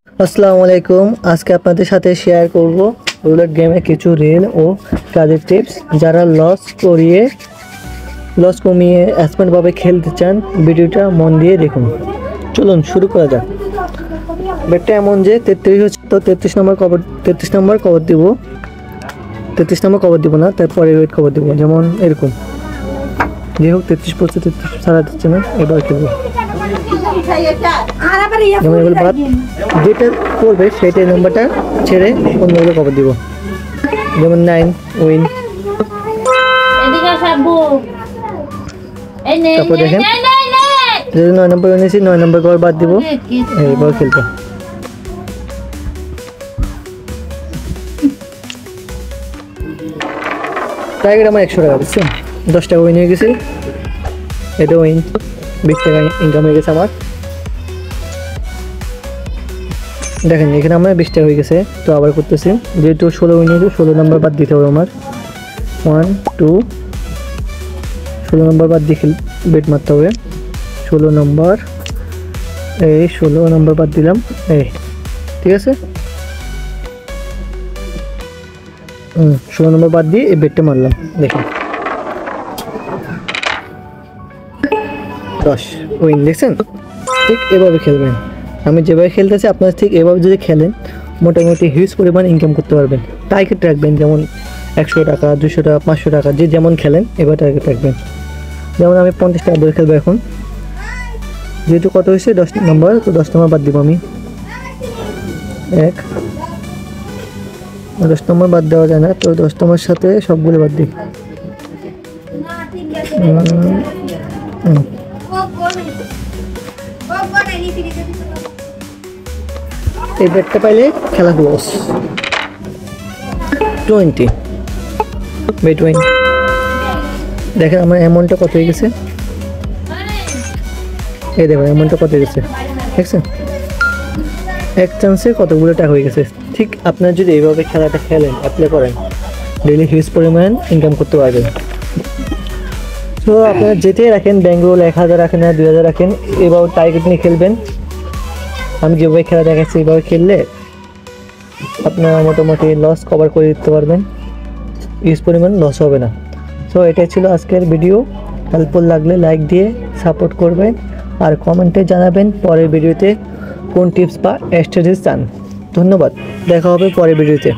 আসসালামু আলাইকুম। আজকে আপনাদের সাথে শেয়ার করব রুলেট গেমে কিছু রিল ও কাজের টিপস। যারা লস কমিয়ে স্মার্টভাবে খেলতে চান ভিডিওটা মন দিয়ে দেখুন। চলুন শুরু করা যাক। ব্যাটটা এমন যে 33 হচ্ছে, তো 33 নম্বর কভার দিব। 33 নম্বর কভার দিব না, তারপরে ওয়েট কভার দিব। যেমন এরকম, যাই হোক 33 পড়ছে, 33 ছাড়া দিচ্ছে না। এবার খেলবো যেমন এগুলো বাদ, যেটা করবে সেটাই নাম্বারটা ছেড়ে অন্যগুলো কভার দিব। যেমন 9 উইন। তারপর দেখেন যদি 9 নম্বর এনেছি, 9 নম্বর কভার বাদ দিব। এইবার খেলতে টার্গেট আমার 100 টাকা দিচ্ছে। 10 টাকা উইন হয়ে গেছে। এটা উইন, 20 টাকা ইনকাম হয়ে গেছে আমার। দেখেন এখানে আমার 20 টাকা হয়ে গেছে। তো আবার করতেছি, যেহেতু 16 উইন হয়েছে 16 নম্বর বাদ দিতে হবে আমার। 1 2 16 নম্বর বাদ দিয়ে বেট মারতে হবে। 16 নম্বর, এই 16 নম্বর বাদ দিলাম। এই ঠিক আছে, 16 নম্বর বাদ দিয়ে এই বেটটা মারলাম। দেখুন 10 উইন। দেখছেন, ঠিক এভাবে খেলবেন। আমি যেভাবে খেলতেছি আপনারা ঠিক এভাবে যদি খেলেন মোটামুটি হিউজ পরিমাণ ইনকাম করতে পারবেন। টার্গেট রাখবেন, যেমন 100 টাকা, 200 টাকা, 500 টাকা, যে যেমন খেলেন এবার টার্গেট রাখবেন। যেমন আমি 50 টাকা ধরে খেলবো এখন, যেহেতু কত হয়েছে 10 নম্বর, তো 10 নম্বর বাদ দিব আমি। 10 নম্বর বাদ দেওয়া যায় না, তো 10 নম্বর সাথে সবগুলো বাদ দিই। এই ব্যাটটা পাইলে খেলা ক্লোজ। 20 bet win. দেখেন আমার অ্যামাউন্টটা কত হয়ে গেছে। এই দেখুন অ্যামাউন্টটা কত হয়ে গেছে, দেখছেন এক চান্সে কতগুলো টাকা হয়ে গেছে। ঠিক আপনারা যদি এইভাবে খেলাটা খেলেন, অ্যাপ্লাই করেন, ডেইলি হিউজ পরিমাণ ইনকাম করতে পারবেন। তো আপনারা যেতেই রাখেন, ব্যাঙ্গল 1000 রাখেন না 2000 রাখেন, এভাবে টার্গেট নিয়ে খেলবেন। আমি যেভাবে খেলা দেখাচ্ছি এইভাবে খেললে আপনারা মোটামুটি লস কভার করে দিতে পারবেন, ইউজ পরিমাণ লস হবে না। সো এটাই ছিল আজকের ভিডিও। হেল্পফুল লাগলে লাইক দিয়ে সাপোর্ট করবেন, আর কমেন্টে জানাবেন পরের ভিডিওতে কোন টিপস বা স্ট্র্যাটেজি চান। ধন্যবাদ, দেখা হবে পরের ভিডিওতে।